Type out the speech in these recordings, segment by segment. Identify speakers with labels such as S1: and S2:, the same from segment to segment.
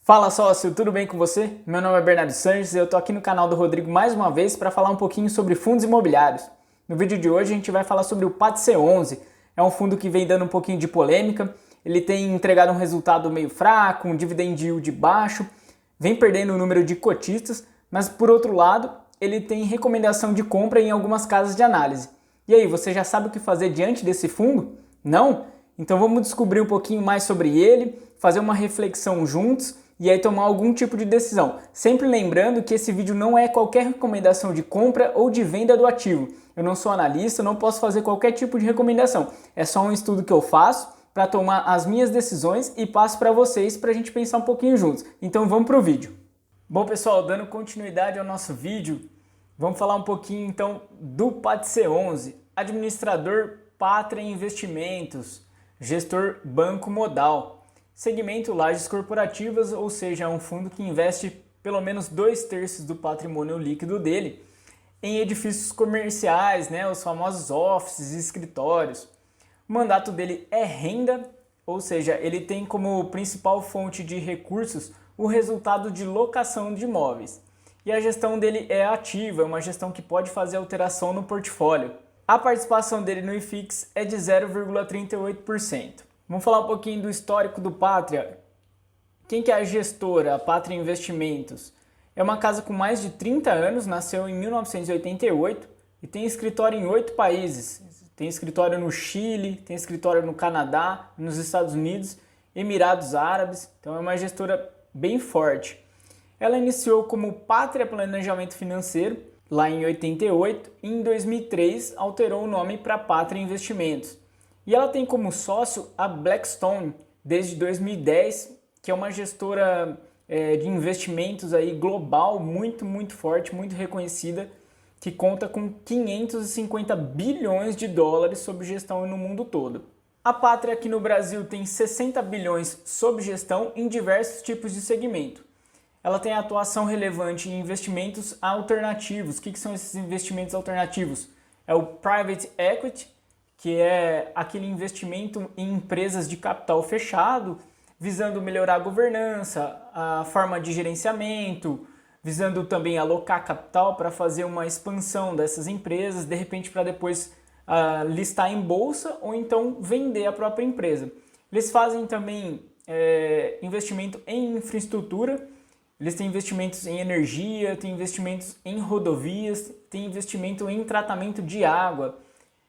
S1: Fala sócio, tudo bem com você? Meu nome é Bernardo Sanches e eu tô aqui no canal do Rodrigo mais uma vez para falar um pouquinho sobre fundos imobiliários. No vídeo de hoje a gente vai falar sobre o PATC11. É um fundo que vem dando um pouquinho de polêmica, ele tem entregado um resultado meio fraco, um dividend yield baixo, vem perdendo o número de cotistas, mas por outro lado ele tem recomendação de compra em algumas casas de análise. E aí, você já sabe o que fazer diante desse fundo? Não? Então vamos descobrir um pouquinho mais sobre ele, fazer uma reflexão juntos e aí tomar algum tipo de decisão. Sempre lembrando que esse vídeo não é qualquer recomendação de compra ou de venda do ativo. Eu não sou analista, não posso fazer qualquer tipo de recomendação. É só um estudo que eu faço para tomar as minhas decisões e passo para vocês para a gente pensar um pouquinho juntos. Então vamos para o vídeo. Bom pessoal, dando continuidade ao nosso vídeo, vamos falar um pouquinho então do PATC11, administrador Pátria Investimentos, gestor Banco Modal. Segmento lajes corporativas, ou seja, é um fundo que investe pelo menos 2/3 do patrimônio líquido dele em edifícios comerciais, os famosos offices e escritórios. O mandato dele é renda, ou seja, ele tem como principal fonte de recursos o resultado de locação de imóveis. E a gestão dele é ativa, é uma gestão que pode fazer alteração no portfólio. A participação dele no IFIX é de 0,38%. Vamos falar um pouquinho do histórico do Pátria. Quem que é a gestora, a Pátria Investimentos? É uma casa com mais de 30 anos, nasceu em 1988 e tem escritório em 8 países. Tem escritório no Chile, tem escritório no Canadá, nos Estados Unidos, Emirados Árabes, então é uma gestora bem forte. Ela iniciou como Pátria Planejamento Financeiro, lá em 88, e em 2003 alterou o nome para Pátria Investimentos. E ela tem como sócio a Blackstone desde 2010, que é uma gestora de investimentos aí global muito forte, muito reconhecida, que conta com 550 bilhões de dólares sob gestão no mundo todo. A Pátria aqui no Brasil tem 60 bilhões sob gestão em diversos tipos de segmento. Ela tem atuação relevante em investimentos alternativos. O que são esses investimentos alternativos? É o Private Equity, que é aquele investimento em empresas de capital fechado, visando melhorar a governança, a forma de gerenciamento, visando também alocar capital para fazer uma expansão dessas empresas, de repente para depois listar em bolsa ou então vender a própria empresa. Eles fazem também investimento em infraestrutura, eles têm investimentos em energia, têm investimentos em rodovias, têm investimento em tratamento de água,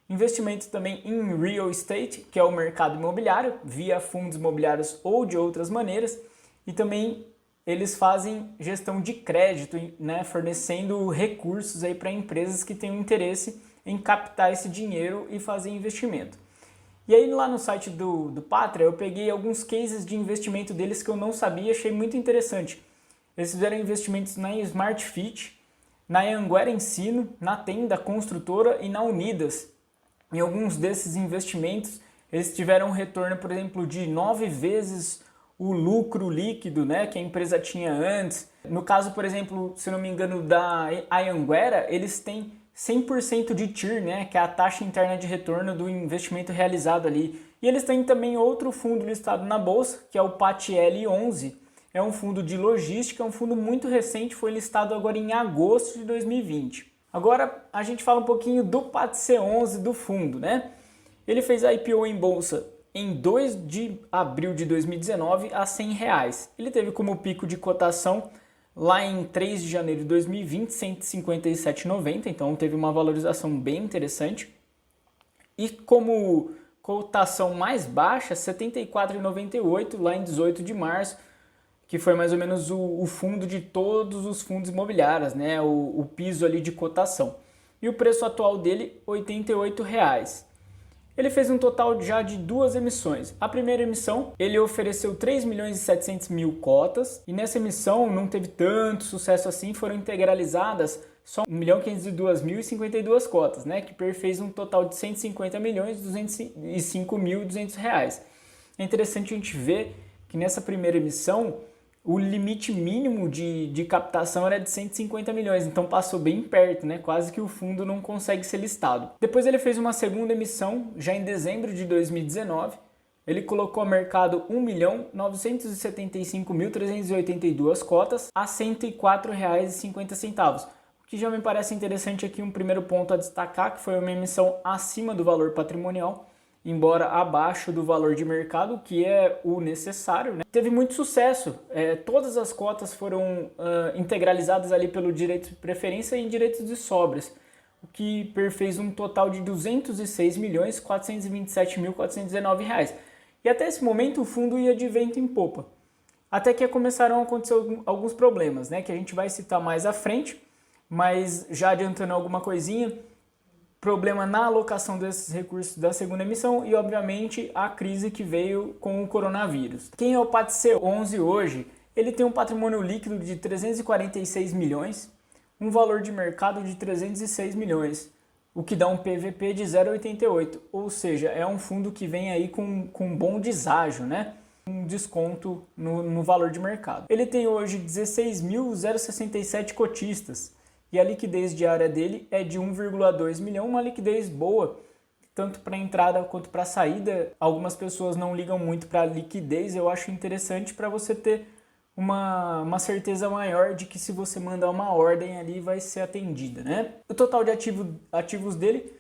S1: investimento também em real estate, que é o mercado imobiliário, via fundos imobiliários ou de outras maneiras, e também eles fazem gestão de crédito, fornecendo recursos aí para empresas que têm um interesse em captar esse dinheiro e fazer investimento. E aí lá no site do Pátria eu peguei alguns cases de investimento deles que eu não sabia e achei muito interessante. Eles fizeram investimentos na Smart Fit, na Anhanguera Ensino, na Tenda Construtora e na Unidas. Em alguns desses investimentos, eles tiveram um retorno, por exemplo, de 9 vezes o lucro líquido, que a empresa tinha antes. No caso, por exemplo, se não me engano, da Anhanguera, eles têm 100% de TIR, que é a taxa interna de retorno do investimento realizado ali. E eles têm também outro fundo listado na bolsa, que é o PATL11. É um fundo de logística, é um fundo muito recente, foi listado agora em agosto de 2020. Agora a gente fala um pouquinho do PATC11 do fundo, Ele fez a IPO em bolsa em 2 de abril de 2019 a R$100. Ele teve como pico de cotação lá em 3 de janeiro de 2020, R$157,90, então teve uma valorização bem interessante. E como cotação mais baixa, R$74,98 lá em 18 de março, que foi mais ou menos o fundo de todos os fundos imobiliários, o piso ali de cotação. E o preço atual dele, R$88. Ele fez um total já de 2 emissões. A primeira emissão, ele ofereceu 3.700.000 cotas, e nessa emissão não teve tanto sucesso assim, foram integralizadas só 1.502.052 cotas, que fez um total de R$150.205.200. É interessante a gente ver que nessa primeira emissão, o limite mínimo de captação era de 150 milhões, então passou bem perto, quase que o fundo não consegue ser listado. Depois ele fez uma segunda emissão, já em dezembro de 2019, Ele colocou ao mercado 1.975.382 cotas a R$ 104,50, o que já me parece interessante aqui. Um primeiro ponto a destacar, que foi uma emissão acima do valor patrimonial, embora abaixo do valor de mercado, que é o necessário, né? Teve muito sucesso, todas as cotas foram integralizadas ali pelo direito de preferência e em direitos de sobras, o que fez um total de R$ 206.427.419. E até esse momento o fundo ia de vento em popa, até que começaram a acontecer alguns problemas, né, que a gente vai citar mais à frente, mas já adiantando alguma coisinha: problema na alocação desses recursos da segunda emissão e, obviamente, a crise que veio com o coronavírus. Quem é o PATC11 hoje? Ele tem um patrimônio líquido de 346 milhões, um valor de mercado de 306 milhões, o que dá um PVP de 0,88, ou seja, é um fundo que vem aí com bom deságio, né? Um desconto no valor de mercado. Ele tem hoje 16.067 cotistas e a liquidez diária dele é de 1,2 milhão, uma liquidez boa, tanto para entrada quanto para saída. Algumas pessoas não ligam muito para a liquidez, eu acho interessante para você ter uma certeza maior de que se você mandar uma ordem ali vai ser atendida, né? O total de ativos dele: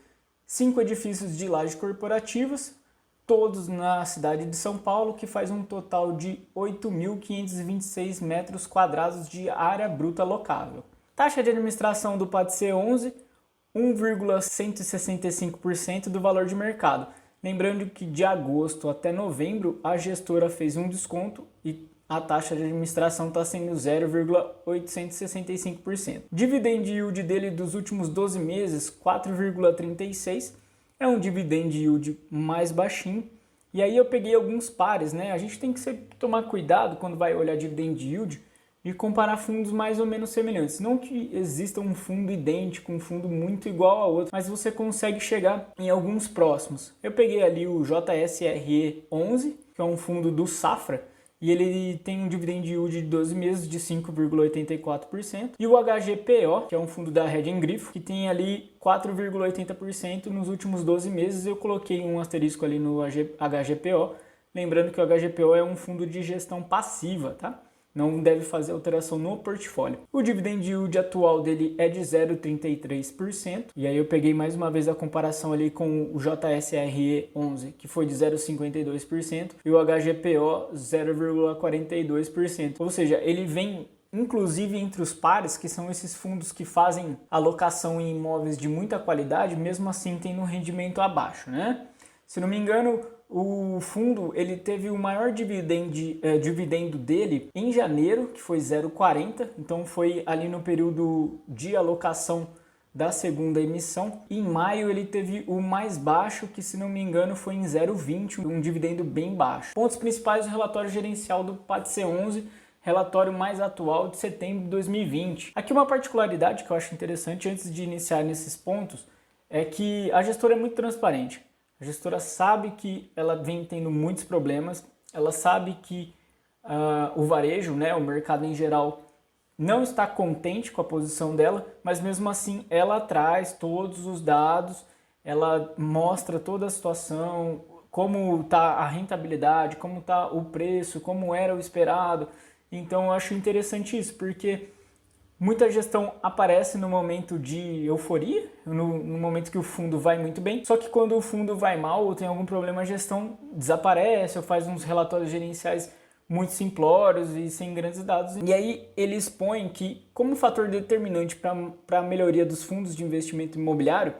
S1: 5 edifícios de lajes corporativas, todos na cidade de São Paulo, que faz um total de 8.526 metros quadrados de área bruta locável. Taxa de administração do PATC11, 1,165% do valor de mercado. Lembrando que de agosto até novembro a gestora fez um desconto e a taxa de administração está sendo 0,865%. Dividend yield dele dos últimos 12 meses, 4,36%. É um dividend yield mais baixinho. E aí eu peguei alguns pares, né? A gente tem que tomar cuidado quando vai olhar dividend yield de comparar fundos mais ou menos semelhantes. Não que exista um fundo idêntico, um fundo muito igual ao outro, mas você consegue chegar em alguns próximos. Eu peguei ali o JSRE11, que é um fundo do Safra, e ele tem um dividend yield de 12 meses de 5,84%. E o HGPO, que é um fundo da Reden Grifo, que tem ali 4,80% nos últimos 12 meses. Eu coloquei um asterisco ali no HGPO, lembrando que o HGPO é um fundo de gestão passiva, tá? Não deve fazer alteração no portfólio. O dividend yield atual dele é de 0,33%. E aí eu peguei mais uma vez a comparação ali com o JSRE11, que foi de 0,52%, e o HGPO 0,42%. Ou seja, ele vem inclusive entre os pares, que são esses fundos que fazem alocação em imóveis de muita qualidade, mesmo assim tem um rendimento abaixo, né? Se não me engano, o fundo ele teve o maior dividendo dele em janeiro, que foi 0,40, então foi ali no período de alocação da segunda emissão. Em maio ele teve o mais baixo, que se não me engano foi em 0,20, um dividendo bem baixo. Pontos principais do relatório gerencial do PATC11, relatório mais atual de setembro de 2020. Aqui uma particularidade que eu acho interessante antes de iniciar nesses pontos é que a gestora é muito transparente. A gestora sabe que ela vem tendo muitos problemas, ela sabe que o varejo, né, o mercado em geral, não está contente com a posição dela, mas mesmo assim ela traz todos os dados, ela mostra toda a situação, como está a rentabilidade, como está o preço, como era o esperado. Então eu acho interessante isso, porque muita gestão aparece no momento de euforia, no momento que o fundo vai muito bem, só que quando o fundo vai mal ou tem algum problema, a gestão desaparece ou faz uns relatórios gerenciais muito simplórios e sem grandes dados. E aí ele expõe que, como fator determinante para a melhoria dos fundos de investimento imobiliário,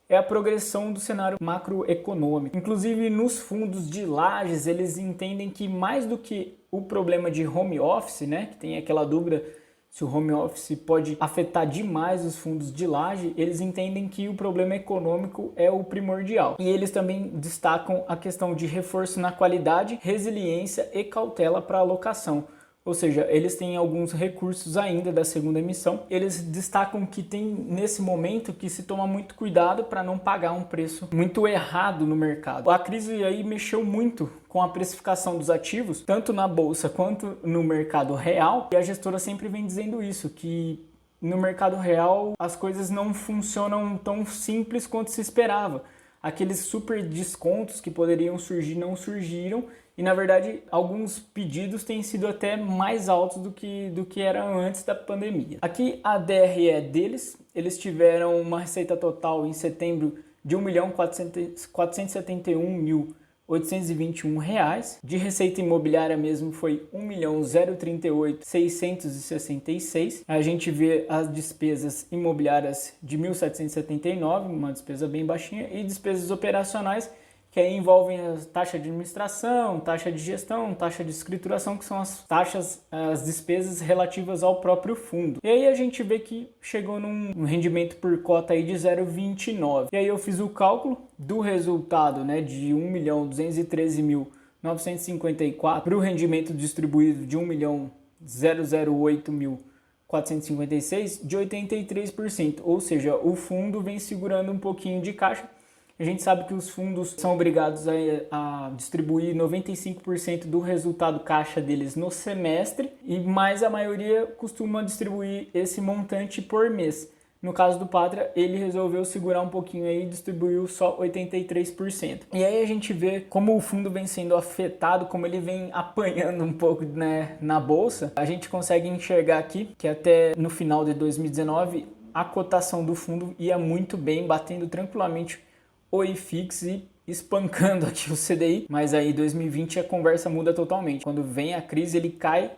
S1: é a progressão do cenário macroeconômico. Inclusive nos fundos de lajes, eles entendem que mais do que o problema de home office, né, que tem aquela dúvida se o home office pode afetar demais os fundos de laje, eles entendem que o problema econômico é o primordial. E eles também destacam a questão de reforço na qualidade, resiliência e cautela para alocação. Ou seja, eles têm alguns recursos ainda da segunda emissão. Eles destacam que tem nesse momento que se toma muito cuidado para não pagar um preço muito errado no mercado. A crise aí mexeu muito com a precificação dos ativos, tanto na bolsa quanto no mercado real. E a gestora sempre vem dizendo isso, que no mercado real as coisas não funcionam tão simples quanto se esperava. aqueles super descontos que poderiam surgir não surgiram e na verdade alguns pedidos têm sido até mais altos do que era antes da pandemia. Aqui a DRE deles, eles tiveram uma receita total em setembro de R$ 1.471.821. De receita imobiliária mesmo foi R$ 1.038.666. A gente vê as despesas imobiliárias de R$ 1.779, uma despesa bem baixinha, e despesas operacionais que aí envolvem a taxa de administração, taxa de gestão, taxa de escrituração, que são as taxas, as despesas relativas ao próprio fundo. E aí a gente vê que chegou num rendimento por cota aí de 0,29. E aí eu fiz o cálculo do resultado, né, de 1.213.954 para o rendimento distribuído de 1.008.456 de 83%, ou seja, o fundo vem segurando um pouquinho de caixa. A gente sabe que os fundos são obrigados a distribuir 95% do resultado caixa deles no semestre, e mais a maioria costuma distribuir esse montante por mês. No caso do Patria, ele resolveu segurar um pouquinho aí e distribuiu só 83%. E aí a gente vê como o fundo vem sendo afetado, como ele vem apanhando um pouco, né, na bolsa. A gente consegue enxergar aqui que até no final de 2019 a cotação do fundo ia muito bem, batendo tranquilamente o IFIX e espancando aqui o CDI, mas aí em 2020 a conversa muda totalmente. Quando vem a crise ele cai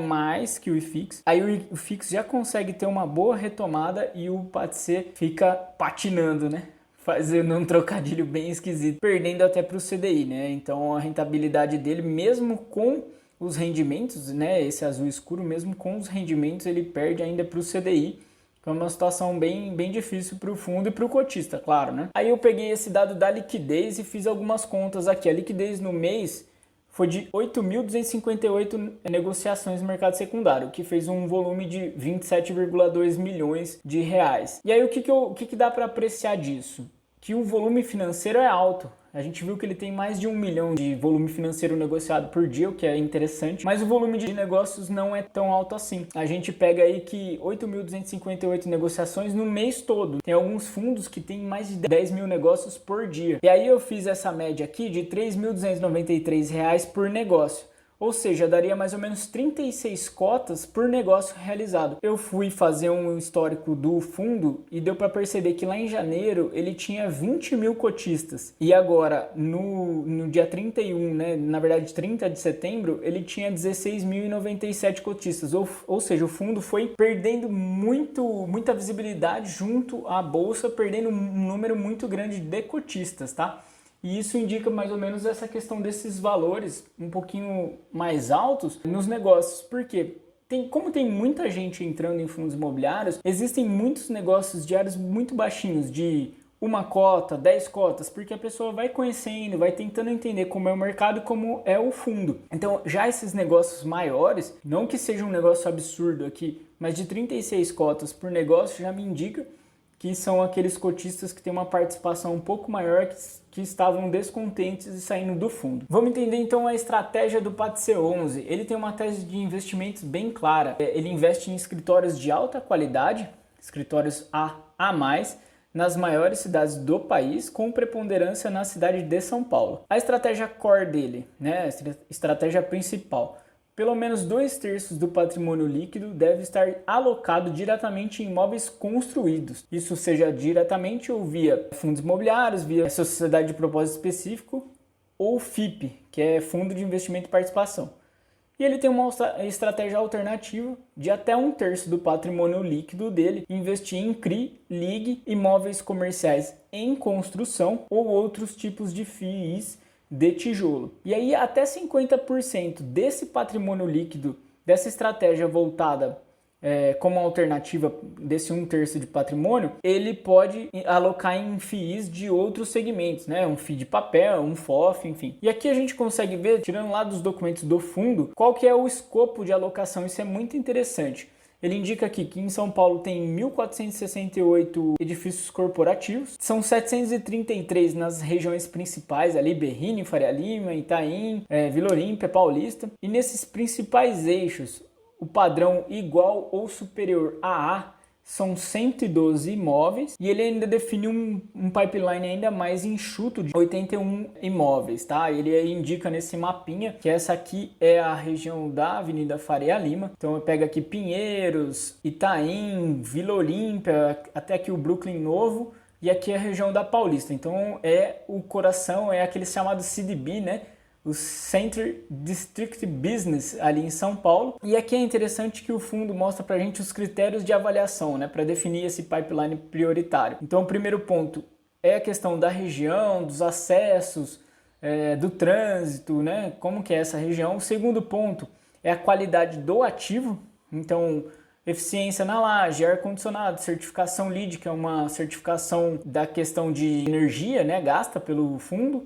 S1: mais que o IFIX, aí o IFIX já consegue ter uma boa retomada e o PATC fica patinando, né? Fazendo um trocadilho bem esquisito, perdendo até para o CDI, né? Então a rentabilidade dele, mesmo com os rendimentos, né? Esse azul escuro, mesmo com os rendimentos, ele perde ainda para o CDI. É uma situação bem difícil para o fundo e para o cotista, claro, né? Aí eu peguei esse dado da liquidez e fiz algumas contas aqui. A liquidez no mês foi de 8.258 negociações no mercado secundário, que fez um volume de 27,2 milhões de reais. E aí o que dá para apreciar disso? Que o volume financeiro é alto. A gente viu que ele tem mais de 1 milhão de volume financeiro negociado por dia, o que é interessante, mas o volume de negócios não é tão alto assim. A gente pega aí que 8.258 negociações no mês todo. Tem alguns fundos que tem mais de 10 mil negócios por dia. E aí eu fiz essa média aqui de R$ 3.293 por negócio. Ou seja, daria mais ou menos 36 cotas por negócio realizado. Eu fui fazer um histórico do fundo e deu para perceber que lá em janeiro ele tinha 20 mil cotistas. E agora, no dia 31, né, na verdade 30 de setembro, ele tinha 16.097 cotistas. Ou seja, o fundo foi perdendo muita visibilidade junto à bolsa, perdendo um número muito grande de cotistas, tá? E isso indica mais ou menos essa questão desses valores um pouquinho mais altos nos negócios. Por quê? Como tem muita gente entrando em fundos imobiliários, existem muitos negócios diários muito baixinhos, de uma cota, 10 cotas, porque a pessoa vai conhecendo, vai tentando entender como é o mercado e como é o fundo. Então, já esses negócios maiores, não que seja um negócio absurdo aqui, mas de 36 cotas por negócio já me indica que são aqueles cotistas que têm uma participação um pouco maior que estavam descontentes e saindo do fundo. Vamos entender então a estratégia do PATC11. Ele tem uma tese de investimentos bem clara. Ele investe em escritórios de alta qualidade, escritórios A+, nas maiores cidades do país, com preponderância na cidade de São Paulo. A estratégia core dele, né, a estratégia principal, pelo menos 2/3 do patrimônio líquido deve estar alocado diretamente em imóveis construídos. Isso seja diretamente ou via fundos imobiliários, via sociedade de propósito específico ou FIP, que é Fundo de Investimento e Participação. E ele tem uma estratégia alternativa de até 1/3 do patrimônio líquido dele investir em CRI, LIG, imóveis comerciais em construção ou outros tipos de FIIs de tijolo. E aí até 50% desse patrimônio líquido, dessa estratégia voltada como alternativa desse 1/3 de patrimônio, ele pode alocar em FIIs de outros segmentos, né? Um FII de papel, um FOF, enfim. E aqui a gente consegue ver, tirando lá dos documentos do fundo, qual que é o escopo de alocação. Isso é muito interessante. Ele indica aqui que em São Paulo tem 1.468 edifícios corporativos, são 733 nas regiões principais, ali Berrini, Faria Lima, Itaim, Vila Olímpia, Paulista. E nesses principais eixos, o padrão igual ou superior a A são 112 imóveis e ele ainda define um pipeline ainda mais enxuto de 81 imóveis, tá? Ele indica nesse mapinha que essa aqui é a região da Avenida Faria Lima. Então eu pego aqui Pinheiros, Itaim, Vila Olímpia, até aqui o Brooklyn Novo e aqui é a região da Paulista. Então é o coração, é aquele chamado CDB, né? O Center District Business ali em São Paulo. E aqui é interessante que o fundo mostra pra gente os critérios de avaliação, né, para definir esse pipeline prioritário. Então o primeiro ponto é a questão da região, dos acessos, do trânsito, né, como que é essa região. O segundo ponto é a qualidade do ativo, então eficiência na laje, ar-condicionado, certificação LEED, que é uma certificação da questão de energia, né, gasta pelo fundo,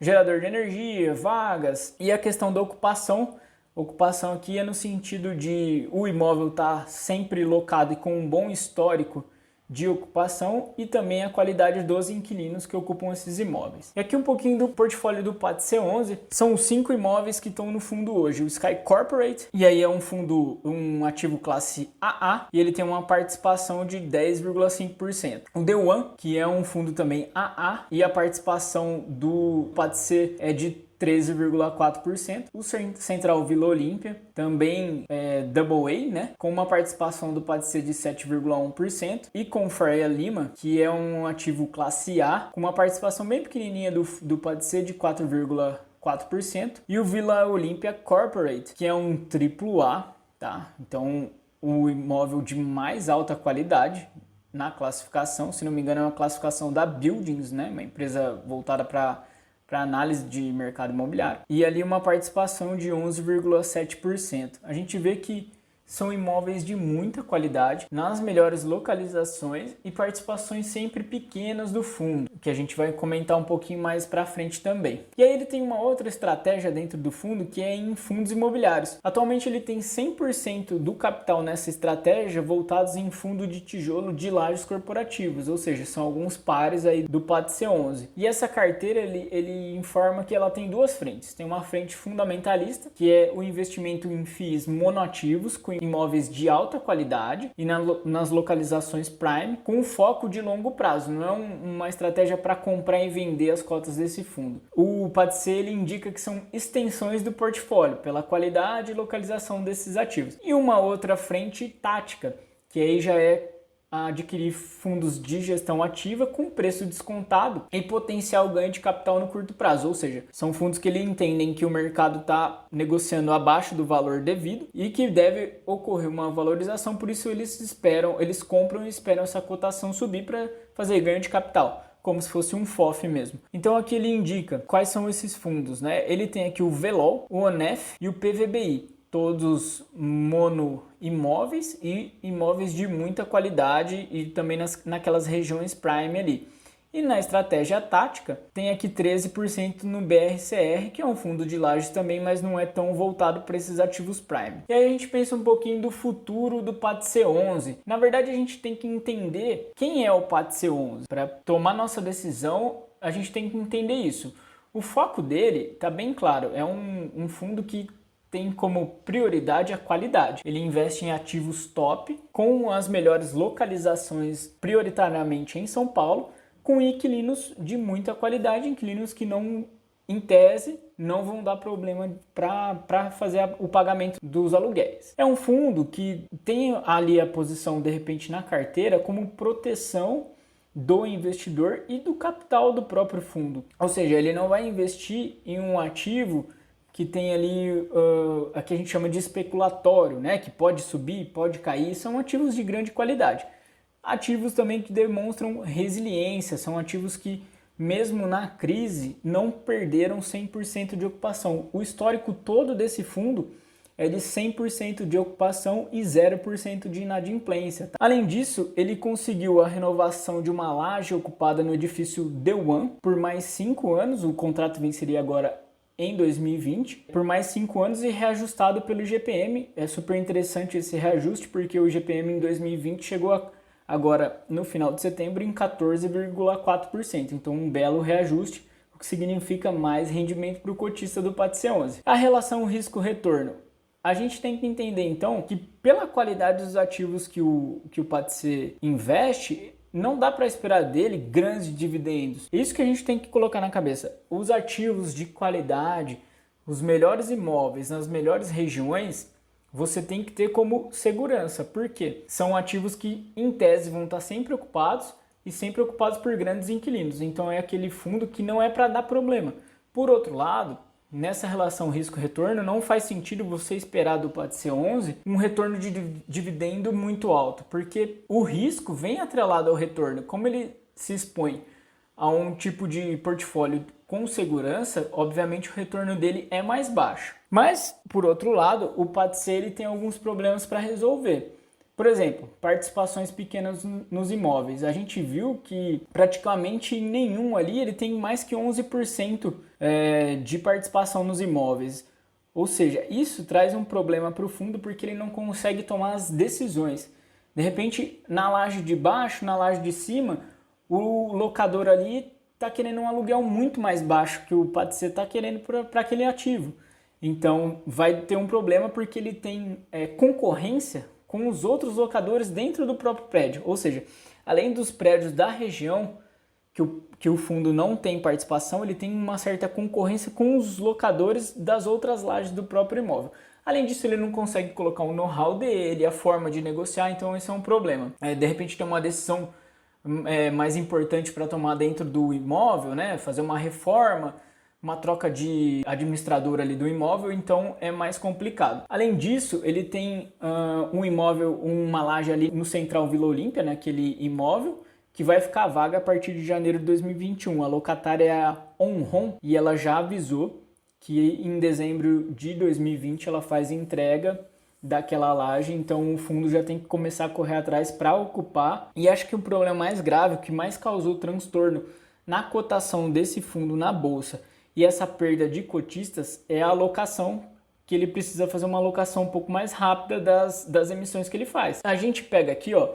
S1: gerador de energia, vagas e a questão da ocupação. Ocupação aqui é no sentido de o imóvel estar sempre locado e com um bom histórico de ocupação e também a qualidade dos inquilinos que ocupam esses imóveis. E aqui um pouquinho do portfólio do PAT C11, são os 5 imóveis que estão no fundo hoje. O Sky Corporate, e aí é um fundo, um ativo classe AA, e ele tem uma participação de 10,5%. O The One, que é um fundo também AA, e a participação do PAT C é de 13,4%. O Central Vila Olímpia, também AA, né, com uma participação do PAT C de 7,1%. E com Faria Lima, que é um ativo classe A, com uma participação bem pequenininha do PAT C de 4,4%. E o Vila Olímpia Corporate, que é um AAA, tá? Então, o imóvel de mais alta qualidade na classificação, se não me engano é uma classificação da Buildings, né, uma empresa voltada para análise de mercado imobiliário, e ali uma participação de 11,7%. A gente vê que são imóveis de muita qualidade, nas melhores localizações e participações sempre pequenas do fundo, que a gente vai comentar um pouquinho mais para frente também. E aí ele tem uma outra estratégia dentro do fundo que é em fundos imobiliários. Atualmente ele tem 100% do capital nessa estratégia voltados em fundo de tijolo de lajes corporativos, ou seja, são alguns pares aí do PAT C11. E essa carteira ele informa que ela tem duas frentes. Tem uma frente fundamentalista, que é o investimento em FIIs monoativos, com imóveis de alta qualidade e nas localizações prime, com foco de longo prazo. Não é uma estratégia para comprar e vender as cotas desse fundo. O PAT C ele indica que são extensões do portfólio pela qualidade e localização desses ativos. E uma outra frente tática, que aí já é adquirir fundos de gestão ativa com preço descontado e potencial ganho de capital no curto prazo, ou seja, são fundos que eles entendem que o mercado está negociando abaixo do valor devido e que deve ocorrer uma valorização, por isso eles compram e esperam essa cotação subir para fazer ganho de capital, como se fosse um FOF mesmo. Então aqui ele indica quais são esses fundos, né? Ele tem aqui o VLOL, o ONEF e o PVBI, todos mono imóveis e imóveis de muita qualidade e também naquelas regiões prime ali. E na estratégia tática tem aqui 13% no BRCR, que é um fundo de lajes também, mas não é tão voltado para esses ativos prime. E aí a gente pensa um pouquinho do futuro do PAT C11. Na verdade a gente tem que entender quem é o PAT C11. Para tomar nossa decisão a gente tem que entender isso. O foco dele está bem claro, é um fundo que tem como prioridade a qualidade. Ele investe em ativos top, com as melhores localizações prioritariamente em São Paulo, com inquilinos de muita qualidade, inquilinos que não, em tese, não vão dar problema para fazer o pagamento dos aluguéis. É um fundo que tem ali a posição, de repente, na carteira como proteção do investidor e do capital do próprio fundo. Ou seja, ele não vai investir em um ativo que tem ali a que a gente chama de especulatório, né? Que pode subir, pode cair, são ativos de grande qualidade. Ativos também que demonstram resiliência, são ativos que mesmo na crise não perderam 100% de ocupação. O histórico todo desse fundo é de 100% de ocupação e 0% de inadimplência. Tá? Além disso, ele conseguiu a renovação de uma laje ocupada no edifício The One por mais 5 anos, o contrato venceria agora em 2020, por mais 5 anos e reajustado pelo IGPM. É super interessante esse reajuste porque o IGPM em 2020 chegou agora no final de setembro em 14,4%. Então um belo reajuste, o que significa mais rendimento para o cotista do PAT C11. A relação risco-retorno A gente tem que entender então que pela qualidade dos ativos que o PATC investe, não dá para esperar dele grandes dividendos. Isso que a gente tem que colocar na cabeça. Os ativos de qualidade, os melhores imóveis nas melhores regiões, você tem que ter como segurança. Por quê? São ativos que, em tese, vão estar sempre ocupados e sempre ocupados por grandes inquilinos. Então é aquele fundo que não é para dar problema. Por outro lado, nessa relação risco-retorno, não faz sentido você esperar do PATC 11 um retorno de dividendo muito alto, porque o risco vem atrelado ao retorno. Como ele se expõe a um tipo de portfólio com segurança, obviamente o retorno dele é mais baixo. Mas, por outro lado, o PATC ele tem alguns problemas para resolver. Por exemplo, participações pequenas nos imóveis. A gente viu que praticamente nenhum ali ele tem mais que 11% de participação nos imóveis. Ou seja, isso traz um problema para o fundo porque ele não consegue tomar as decisões. De repente, na laje de baixo, na laje de cima, o locador ali está querendo um aluguel muito mais baixo que o PATC está querendo para aquele ativo. Então, vai ter um problema porque ele tem concorrência com os outros locadores dentro do próprio prédio. Ou seja, além dos prédios da região que o fundo não tem participação, ele tem uma certa concorrência com os locadores das outras lajes do próprio imóvel. Além disso, ele não consegue colocar o know-how dele, a forma de negociar, então esse é um problema. De repente tem uma decisão mais importante para tomar dentro do imóvel, né? Fazer uma reforma, uma troca de administrador ali do imóvel, então é mais complicado. Além disso, ele tem um imóvel, uma laje ali no Central Vila Olímpia, né, aquele imóvel, que vai ficar vaga a partir de janeiro de 2021. A locatária é a Onron e ela já avisou que em dezembro de 2020 ela faz entrega daquela laje, então o fundo já tem que começar a correr atrás para ocupar. E acho que o problema mais grave, o que mais causou transtorno na cotação desse fundo na bolsa, e essa perda de cotistas é a alocação, que ele precisa fazer uma alocação um pouco mais rápida das emissões que ele faz. A gente pega aqui, ó,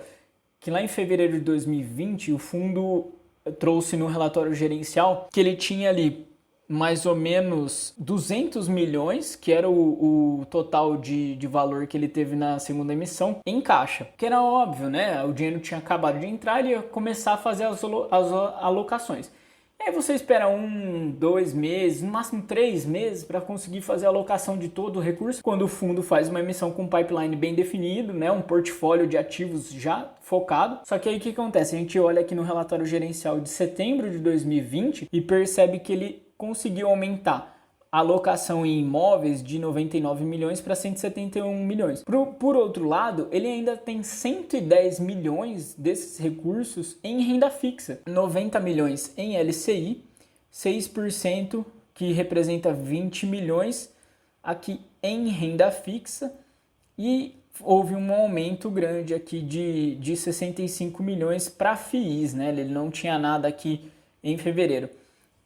S1: que lá em fevereiro de 2020 o fundo trouxe no relatório gerencial que ele tinha ali mais ou menos 200 milhões, que era o total de valor que ele teve na segunda emissão, em caixa. Que era óbvio, né? O dinheiro tinha acabado de entrar, ele ia começar a fazer as alocações. Aí você espera 1, 2 meses, no máximo 3 meses para conseguir fazer a alocação de todo o recurso, quando o fundo faz uma emissão com um pipeline bem definido, né, um portfólio de ativos já focado. Só que aí o que acontece? A gente olha aqui no relatório gerencial de setembro de 2020 e percebe que ele conseguiu aumentar a alocação em imóveis de 99 milhões para 171 milhões. Por outro lado, ele ainda tem 110 milhões desses recursos em renda fixa, 90 milhões em LCI, 6% que representa 20 milhões aqui em renda fixa, e houve um aumento grande aqui de 65 milhões para FIIs, né? Ele não tinha nada aqui em fevereiro.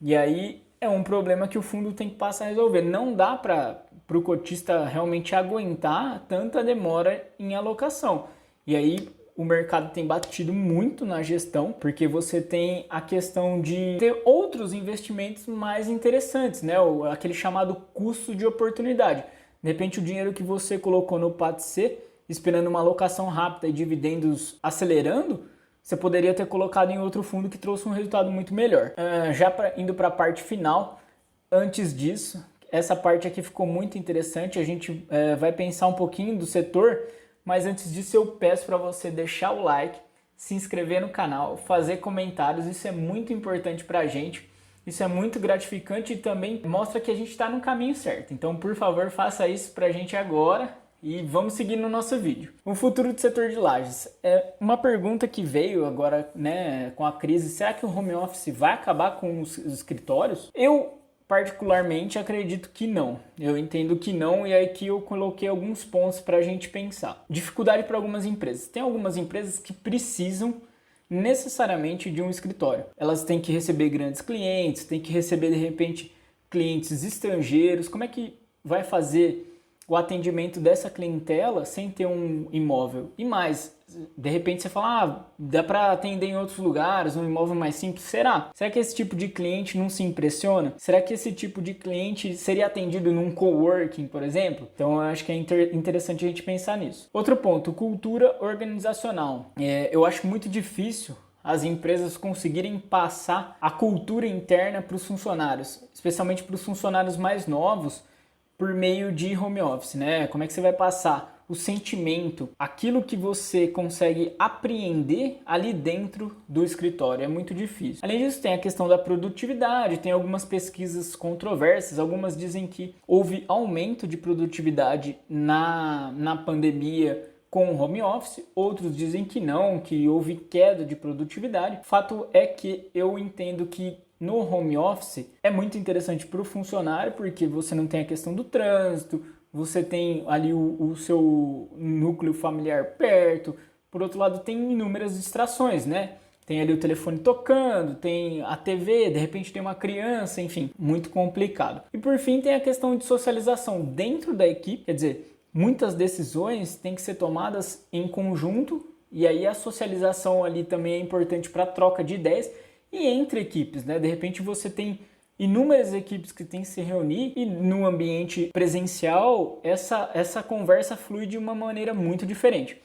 S1: E aí é um problema que o fundo tem que passar a resolver. Não dá para o cotista realmente aguentar tanta demora em alocação. E aí o mercado tem batido muito na gestão, porque você tem a questão de ter outros investimentos mais interessantes, né? Aquele chamado custo de oportunidade. De repente o dinheiro que você colocou no PATC, esperando uma alocação rápida e dividendos acelerando, você poderia ter colocado em outro fundo que trouxe um resultado muito melhor. Indo para a parte final, antes disso, essa parte aqui ficou muito interessante, a gente vai pensar um pouquinho do setor, mas antes disso eu peço para você deixar o like, se inscrever no canal, fazer comentários, isso é muito importante para a gente, isso é muito gratificante e também mostra que a gente está no caminho certo. Então, por favor, faça isso para a gente agora. E vamos seguir no nosso vídeo. O futuro do setor de lajes. É uma pergunta que veio agora, né, com a crise. Será que o home office vai acabar com os escritórios? Eu, particularmente, acredito que não. Eu entendo que não, e aqui eu coloquei alguns pontos para a gente pensar. Dificuldade para algumas empresas. Tem algumas empresas que precisam necessariamente de um escritório. Elas têm que receber grandes clientes, têm que receber, de repente, clientes estrangeiros. Como é que vai fazer o atendimento dessa clientela sem ter um imóvel. E mais, de repente você fala, dá para atender em outros lugares, um imóvel mais simples. Será? Será que esse tipo de cliente não se impressiona? Será que esse tipo de cliente seria atendido num coworking, por exemplo? Então eu acho que é interessante a gente pensar nisso. Outro ponto, cultura organizacional. Eu acho muito difícil as empresas conseguirem passar a cultura interna para os funcionários, especialmente para os funcionários mais novos, por meio de home office, né? Como é que você vai passar o sentimento, aquilo que você consegue apreender ali dentro do escritório? É muito difícil. Além disso, tem a questão da produtividade, tem algumas pesquisas controversas, algumas dizem que houve aumento de produtividade na pandemia com o home office, outros dizem que não, que houve queda de produtividade. Fato é que eu entendo que no home office é muito interessante para o funcionário, porque você não tem a questão do trânsito, você tem ali o seu núcleo familiar perto. Por outro lado, tem inúmeras distrações, né? Tem ali o telefone tocando, tem a TV, de repente tem uma criança, enfim, muito complicado. E por fim, tem a questão de socialização dentro da equipe, quer dizer, muitas decisões têm que ser tomadas em conjunto, e aí a socialização ali também é importante para a troca de ideias e entre equipes, né? De repente você tem inúmeras equipes que têm que se reunir e no ambiente presencial essa conversa flui de uma maneira muito diferente.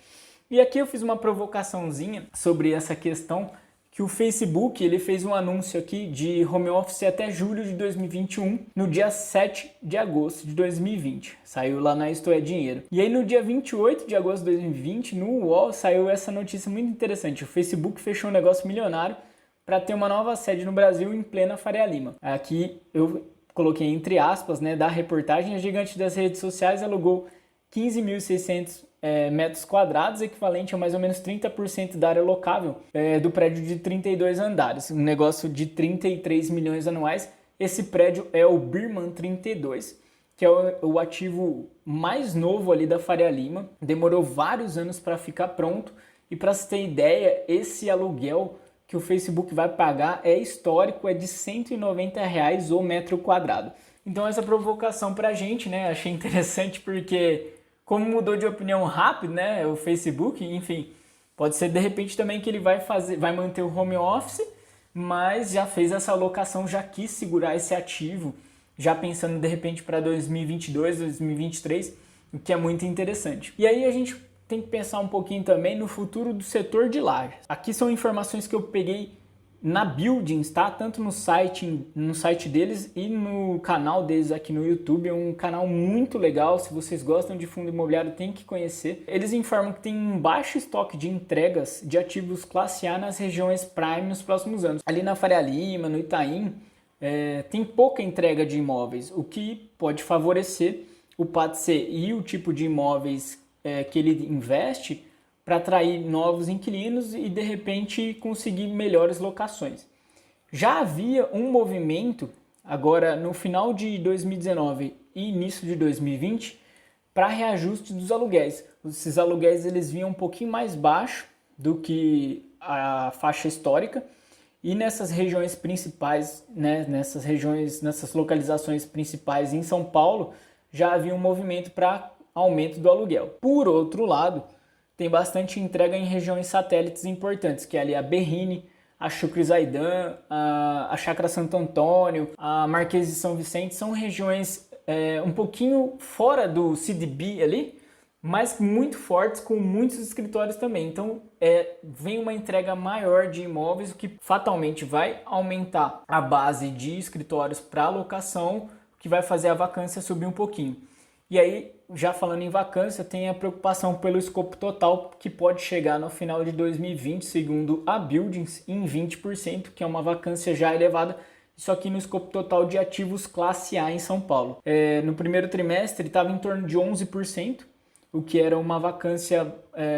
S1: E aqui eu fiz uma provocaçãozinha sobre essa questão, que o Facebook ele fez um anúncio aqui de home office até julho de 2021, no dia 7 de agosto de 2020. Saiu lá na Isto é Dinheiro. E aí no dia 28 de agosto de 2020, no UOL, saiu essa notícia muito interessante. O Facebook fechou um negócio milionário para ter uma nova sede no Brasil em plena Faria Lima. Aqui eu coloquei entre aspas, né, da reportagem, a gigante das redes sociais alugou 15.600 metros quadrados, equivalente a mais ou menos 30% da área locável do prédio de 32 andares, um negócio de 33 milhões anuais. Esse prédio é o Birman 32, que é o ativo mais novo ali da Faria Lima, demorou vários anos para ficar pronto, e para você ter ideia, esse aluguel que o Facebook vai pagar é histórico, é de R$190 o metro quadrado. Então essa provocação para a gente, né, achei interessante porque como mudou de opinião rápido, né, o Facebook, enfim, pode ser de repente também que ele vai manter o home office, mas já fez essa alocação, já quis segurar esse ativo, já pensando de repente para 2022, 2023, o que é muito interessante. E aí a gente tem que pensar um pouquinho também no futuro do setor de lajes. Aqui são informações que eu peguei na Buildings, tá? Tanto no site deles e no canal deles aqui no YouTube. É um canal muito legal, se vocês gostam de fundo imobiliário tem que conhecer. Eles informam que tem um baixo estoque de entregas de ativos classe A nas regiões Prime nos próximos anos. Ali na Faria Lima, no Itaim, tem pouca entrega de imóveis, o que pode favorecer o PATC e o tipo de imóveis que ele investe para atrair novos inquilinos e de repente conseguir melhores locações. Já havia um movimento agora no final de 2019 e início de 2020 para reajuste dos aluguéis. Esses aluguéis eles vinham um pouquinho mais baixo do que a faixa histórica, e nessas regiões principais, né, nessas localizações principais em São Paulo, já havia um movimento para aumento do aluguel. Por outro lado, tem bastante entrega em regiões satélites importantes, que é ali a Berrini, a Chucre Zaidan, a Chácara Santo Antônio, a Marquês de São Vicente. São regiões um pouquinho fora do CDB ali, mas muito fortes, com muitos escritórios também. Então vem uma entrega maior de imóveis, o que fatalmente vai aumentar a base de escritórios para locação, o que vai fazer a vacância subir um pouquinho. E aí, já falando em vacância, tem a preocupação pelo escopo total, que pode chegar no final de 2020, segundo a Buildings, em 20%, que é uma vacância já elevada, isso aqui no escopo total de ativos classe A em São Paulo. No primeiro trimestre estava em torno de 11%, o que era uma vacância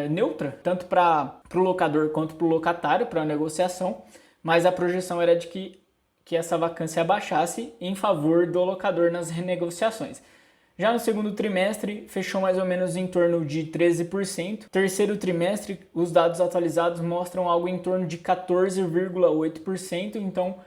S1: neutra, tanto para o locador quanto para o locatário, para a negociação, mas a projeção era de que essa vacância abaixasse em favor do locador nas renegociações. Já no segundo trimestre, fechou mais ou menos em torno de 13%. Terceiro trimestre, os dados atualizados mostram algo em torno de 14,8%. Então,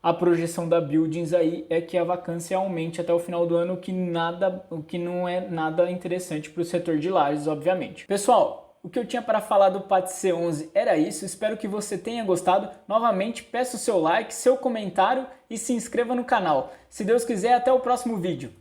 S1: a projeção da Buildings aí é que a vacância aumente até o final do ano, o que não é nada interessante para o setor de lajes, obviamente. Pessoal, o que eu tinha para falar do PAT C11 era isso, espero que você tenha gostado. Novamente, peço o seu like, seu comentário e se inscreva no canal. Se Deus quiser, até o próximo vídeo.